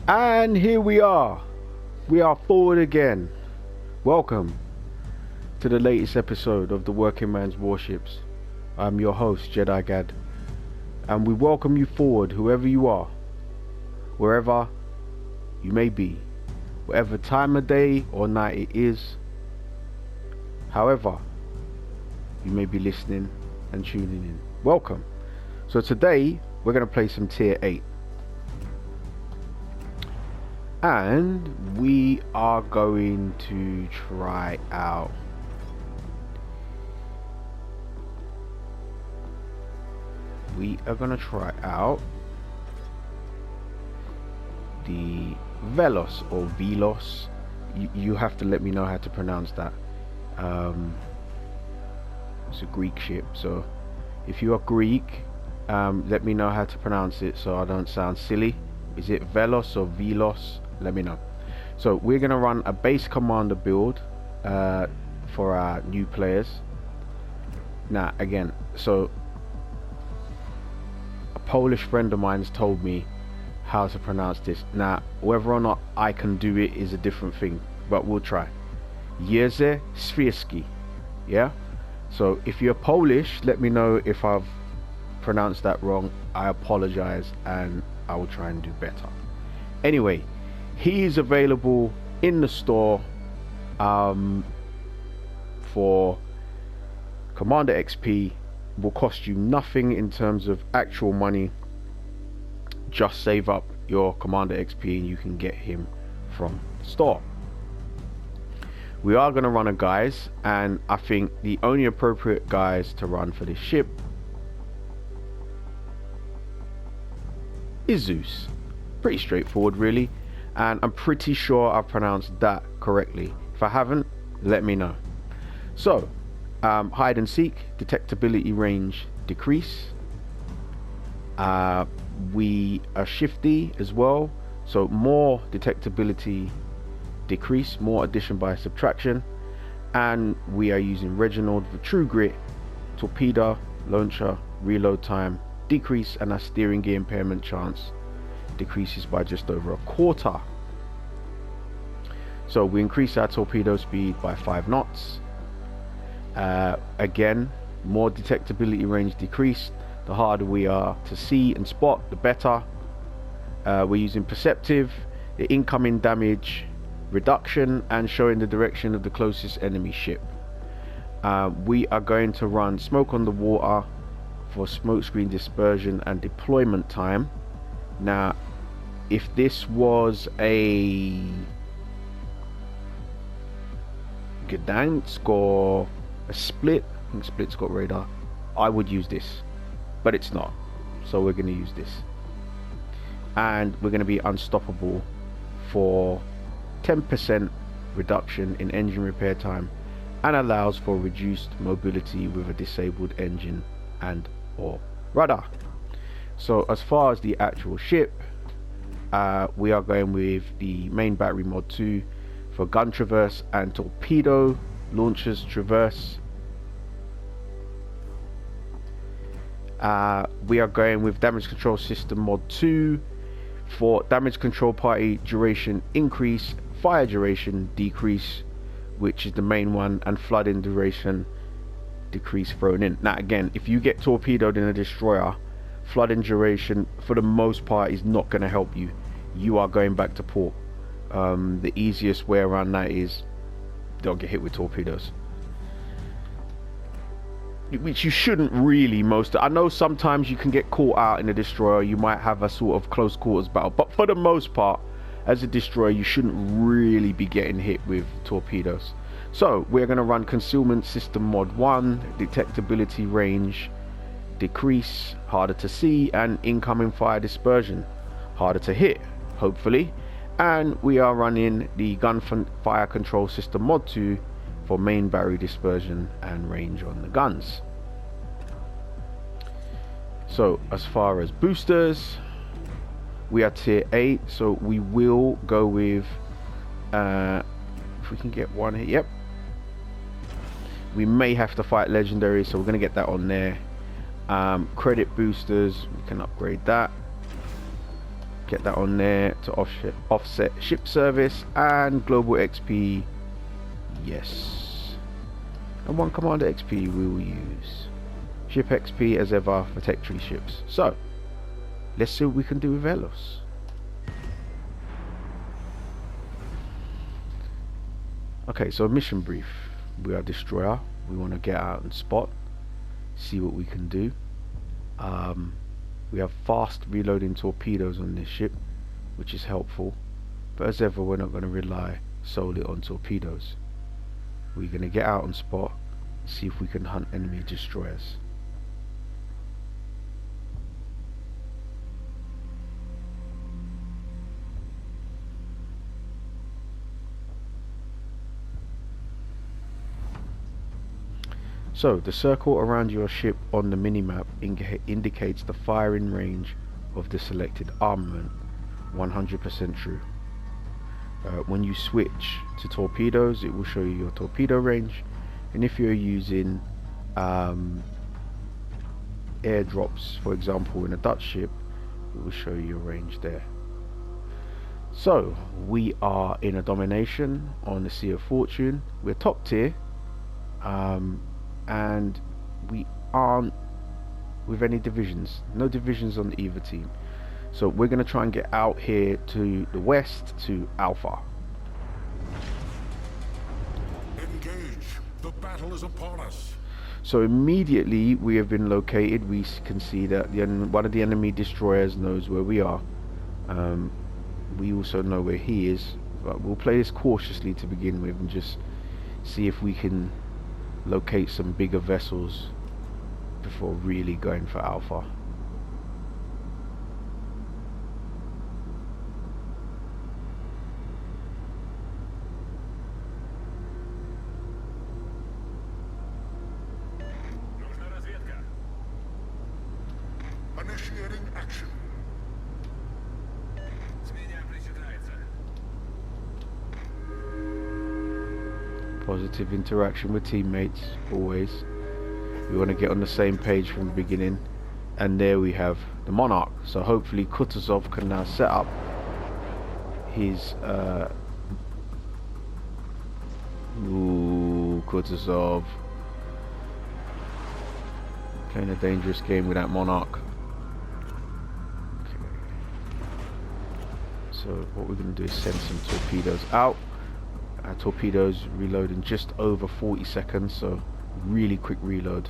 And here we are. We are forward again. Welcome to the latest episode of the Working Man's Warships. I'm your host, Jedi Gad, and we welcome you forward, whoever you are, wherever you may be, whatever time of day or night it is, however you may be listening and tuning in. Welcome. So today we're going to play some tier 8. And we are going to try out the Velos or Velos. You have to let me know how to pronounce that. It's a Greek ship, so if you are Greek, let me know how to pronounce it so I don't sound silly. Is it Velos or Velos? Let me know. So we're going to run a base commander build for our new players. Now again, so a Polish friend of mine has told me how to pronounce this. Now whether or not I can do it is a different thing, but we'll try. Jerzy Świerski. Yeah, so if you're Polish, let me know if I've pronounced that wrong. I apologize and I will try and do better. Anyway, he is available in the store for Commander XP. Will cost you nothing in terms of actual money. Just save up your Commander XP and you can get him from the store. We are going to run a guys, and I think the only appropriate guys to run for this ship is Zeus. Pretty straightforward really, and I'm pretty sure I've pronounced that correctly. If I haven't, let me know. So hide and seek, detectability range decrease. We are shifty as well, so more detectability decrease, more addition by subtraction. And we are using Reginald for true grit, torpedo launcher reload time decrease, and our steering gear impairment chance decreases by just over a quarter. So we increase our torpedo speed by 5 knots. Again, more detectability range decreased. The harder we are to see and spot, the better. We're using perceptive, the incoming damage reduction, and showing the direction of the closest enemy ship. We are going to run smoke on the water for smokescreen dispersion and deployment time. Now if this was a Gdansk or a Split, I think Split's got radar, I would use this, but it's not, so we're going to use this. And we're going to be unstoppable for 10% reduction in engine repair time, and allows for reduced mobility with a disabled engine and or rudder. So as far as the actual ship, we are going with the main battery mod 2 for gun traverse and torpedo launchers traverse. We are going with damage control system mod 2 for damage control party duration increase, fire duration decrease, which is the main one, and flooding duration decrease thrown in. Now again, if you get torpedoed in a destroyer, flooding duration for the most part is not going to help you. You are going back to port. The easiest way around that is don't get hit with torpedoes, which you shouldn't really. I know sometimes you can get caught out in a destroyer, you might have a sort of close quarters battle, but for the most part as a destroyer you shouldn't really be getting hit with torpedoes. So we're going to run concealment system mod 1, detectability range decrease, harder to see, and incoming fire dispersion, harder to hit, hopefully. And we are running the gunfire control system mod 2 for main battery dispersion and range on the guns. So as far as boosters, we are tier 8, so we will go with if we can get one here. Yep, we may have to fight legendary, so we're going to get that on there. Credit boosters, we can upgrade that. get that on there to offset ship service and global XP. Yes. And one commander XP we will use. Ship XP as ever for tech tree ships. So let's see what we can do with Velos. Okay, so mission brief. We are a destroyer. We want to get out and spot, see what we can do. We have fast reloading torpedoes on this ship, which is helpful, but as ever we're not going to rely solely on torpedoes. We're going to get out and spot, see if we can hunt enemy destroyers. So the circle around your ship on the minimap indicates the firing range of the selected armament. 100% true. When you switch to torpedoes, it will show you your torpedo range, and if you're using airdrops, for example in a Dutch ship, it will show you your range there. So we are in a domination on the Sea of Fortune. We're top tier, and we aren't with any divisions, no divisions on either team. So we're going to try and get out here to the west to Alpha. Engage. The battle is upon us. So immediately we have been located. We can see that one of the enemy destroyers knows where we are. We also know where he is, but we'll play this cautiously to begin with and just see if we can locate some bigger vessels before really going for Alpha. Initiating action. Positive interaction with teammates, always. We want to get on the same page from the beginning. And there we have the Monarch. So hopefully Kutuzov can now set up his Kutuzov playing a dangerous game with that Monarch. Okay. So what we're going to do is send some torpedoes out. Torpedoes reload in just over 40 seconds, so really quick reload.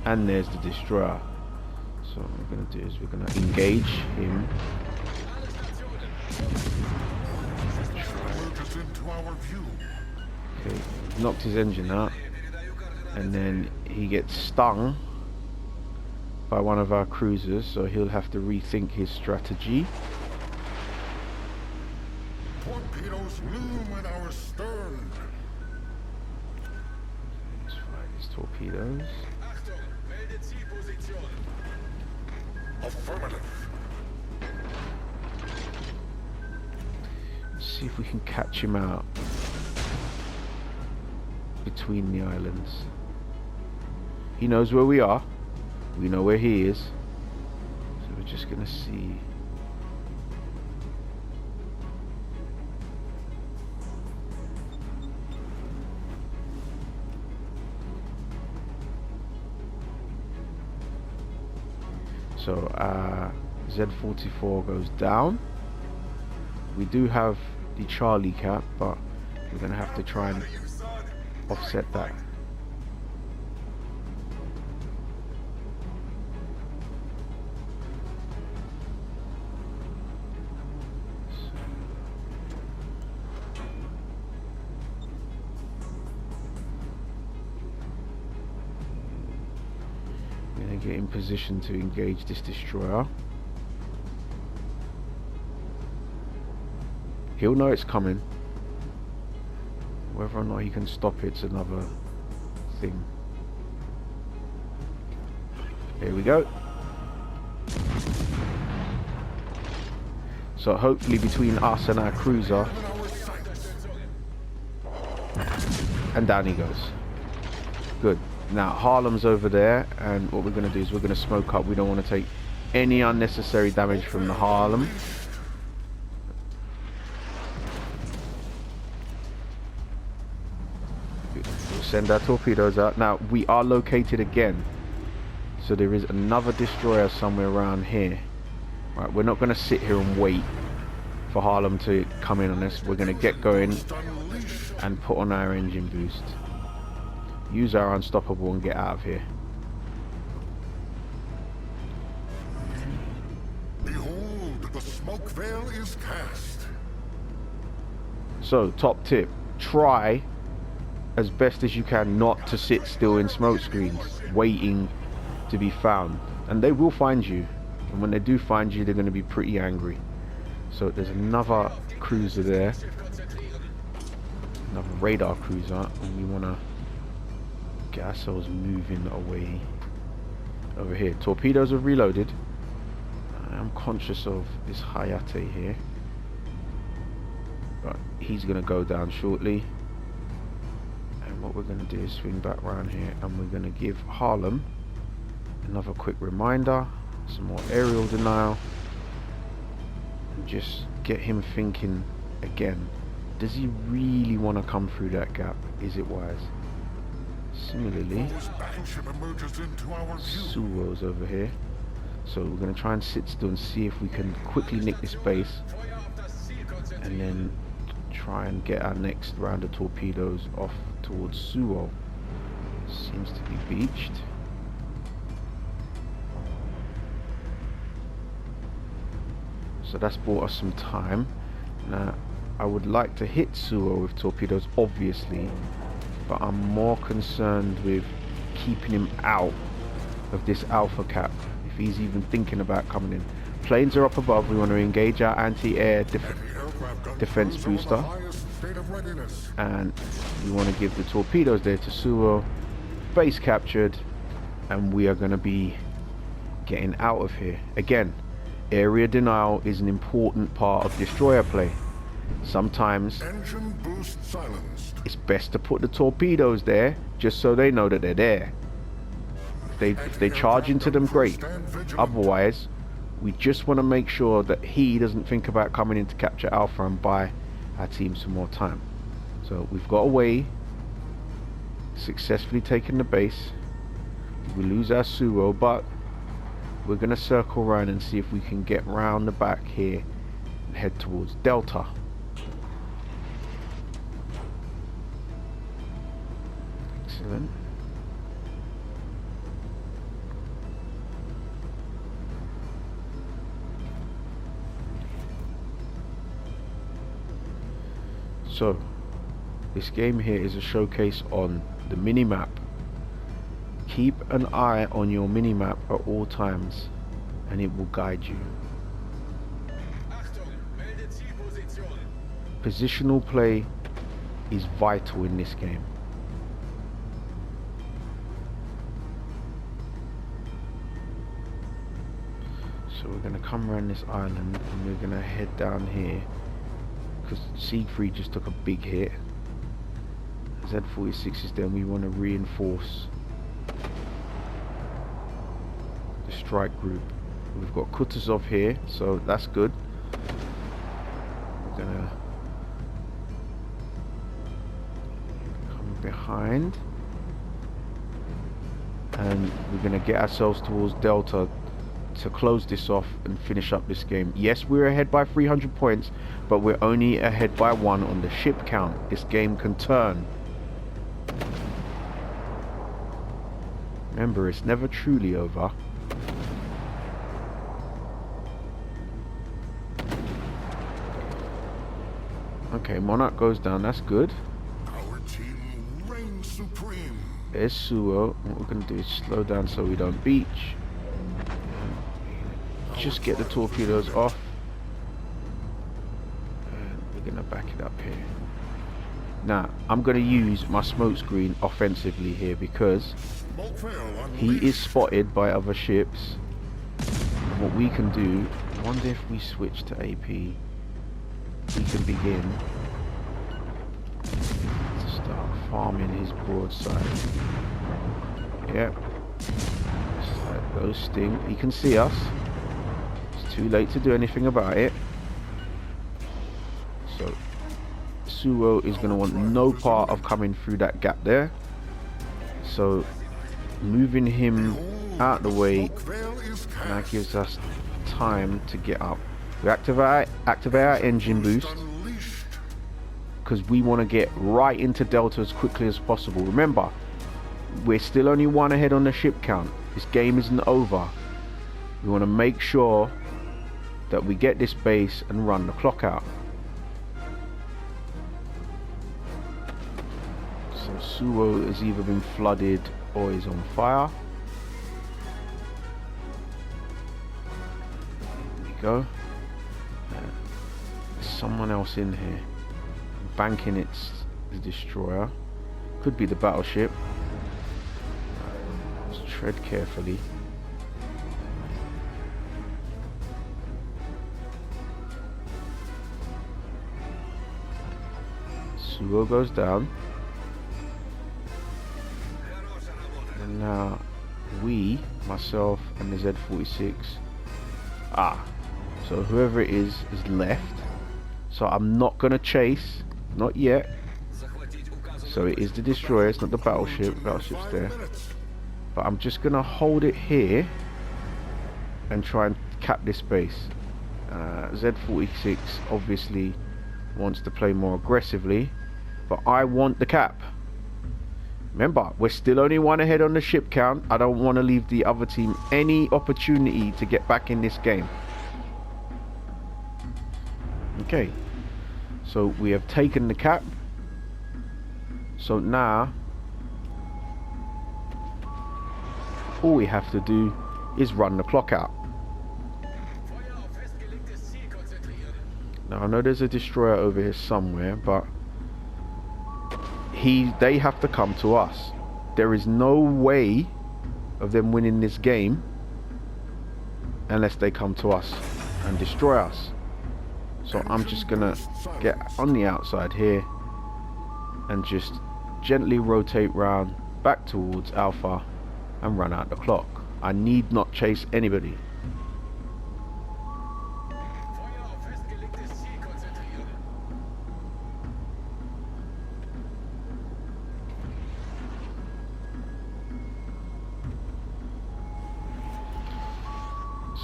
And there's the destroyer. So what we're going to do is we're going to engage him. Okay, knocked his engine out. And then he gets stung by one of our cruisers, so he'll have to rethink his strategy. Torpedoes loom at our stern. Let's fire these torpedoes. Affirmative. Let's see if we can catch him out between the islands. He knows where we are. We know where he is. So we're just gonna see. So Z44 goes down. We do have the Charlie cap, but we're gonna have to try and offset that. Get in position to engage this destroyer. He'll know it's coming. Whether or not he can stop it's another thing. Here we go. So hopefully between us and our cruiser And down he goes. Good. Now Harlem's over there, and what we're going to do is we're going to smoke up. We don't want to take any unnecessary damage from the Harlem. We'll send our torpedoes out. Now we are located again, so there is another destroyer somewhere around here. Right, we're not going to sit here and wait for Harlem to come in on us. We're going to get going and put on our engine boost. Use our unstoppable and get out of here. Behold, the smoke veil is cast. So, top tip, try as best as you can not to sit still in smoke screens, waiting to be found. And they will find you. And when they do find you, they're going to be pretty angry. So there's another cruiser there. Another radar cruiser. And we want to get ourselves moving away over here. Torpedoes are reloaded. I am conscious of this Hayate here, but he's going to go down shortly. And what we're going to do is swing back around here, and we're going to give Harlem another quick reminder, some more aerial denial, and just get him thinking again. Does he really want to come through that gap? Is it wise? Similarly, Suwo's over here, so we're going to try and sit still and see if we can quickly nick this base, and then try and get our next round of torpedoes off towards Suwo. Seems to be beached. So that's bought us some time. Now I would like to hit Suwo with torpedoes, obviously, but I'm more concerned with keeping him out of this alpha cap, if he's even thinking about coming in. Planes are up above. We want to engage our anti-air defense booster, and we want to give the torpedoes there to Suwo. Base captured, and we are going to be getting out of here. Again, area denial is an important part of destroyer play. Sometimes Engine boost silenced. it's best to put the torpedoes there just so they know that they're there. If they charge into them, great. Otherwise, we just want to make sure that he doesn't think about coming in to capture Alpha and buy our team some more time. So we've got away, successfully taken the base. We lose our Suwo, but we're going to circle around and see if we can get round the back here and head towards Delta. Excellent. So this game here is a showcase on the mini-map. Keep an eye on your mini-map at all times and it will guide you. Positional play is vital in this game. So we're going to come around this island and we're going to head down here, because Siegfried just took a big hit. Z46 is there, and we want to reinforce the strike group. We've got Kutuzov here, so that's good. We're gonna come behind, and we're gonna get ourselves towards Delta to close this off and finish up this game. Yes, we're ahead by 300 points, but we're only ahead by 1 on the ship count. This game can turn. Remember, it's never truly over. Okay, Monarch goes down, that's good. Our team reigns supreme. There's Suwo. What we're going to do is slow down so we don't beach. Just get the torpedoes off. And we're going to back it up here. Now, I'm going to use my smoke screen offensively here because he is spotted by other ships. And what we can do, I wonder if we switch to AP, we can begin to start farming his broadside. Yep. Those sting. He can see us. It's too late to do anything about it. So Suo is going to want no part of coming through that gap there. So moving him out the way now gives us time to get up. We activate our engine boost because we want to get right into Delta as quickly as possible. Remember, we're still only one ahead on the ship count. This game isn't over. We want to make sure that we get this base and run the clock out. So Suo has either been flooded or is on fire. There we go. There's someone else in here. Banking it's the destroyer. Could be the battleship. Let's tread carefully. Suo goes down. And now we, myself and the Z46. So whoever it is left. So I'm not gonna chase, not yet. So it is the destroyer, it's not the battleship. Battleship's there. But I'm just gonna hold it here and try and cap this base. Z46 obviously wants to play more aggressively, but I want the cap. Remember, we're still only one ahead on the ship count. I don't want to leave the other team any opportunity to get back in this game. Okay, so we have taken the cap. So now all we have to do is run the clock out. Now I know there's a destroyer over here somewhere, but they have to come to us. There is no way of them winning this game unless they come to us and destroy us. So I'm just gonna get on the outside here and just gently rotate round back towards Alpha and run out the clock. I need not chase anybody.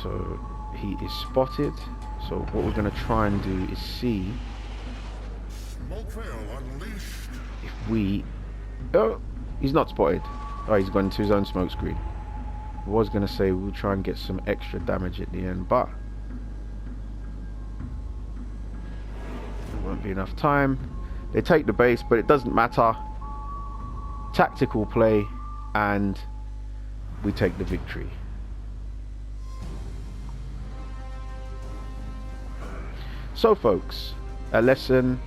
So he is spotted. So what we're going to try and do is see if we... Oh, he's not spotted. Oh, he's gone into his own smoke screen. I was going to say we'll try and get some extra damage at the end, but there won't be enough time. They take the base, but it doesn't matter. Tactical play, and we take the victory. So folks, a lesson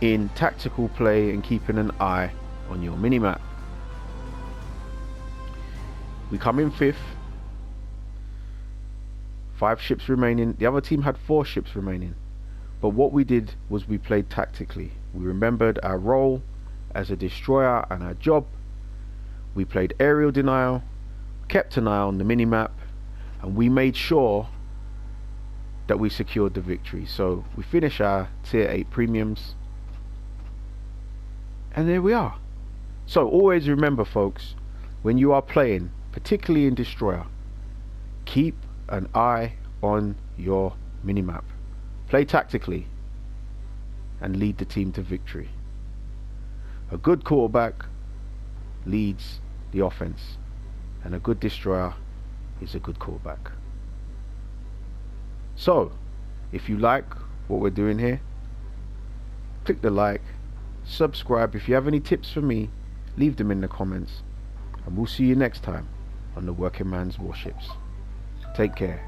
in tactical play and keeping an eye on your minimap. We come in 5th. 5 ships remaining. The other team had 4 ships remaining. But what we did was we played tactically. We remembered our role as a destroyer and our job. We played aerial denial, kept an eye on the minimap, and we made sure that we secured the victory. So we finish our tier 8 premiums, and there we are. So always remember folks, when you are playing, particularly in destroyer, keep an eye on your minimap. Play tactically and lead the team to victory. A good quarterback leads the offense, and a good destroyer is a good quarterback. So, if you like what we're doing here, click the like, subscribe. If you have any tips for me, leave them in the comments, and we'll see you next time on the Working Man's Warships. Take care.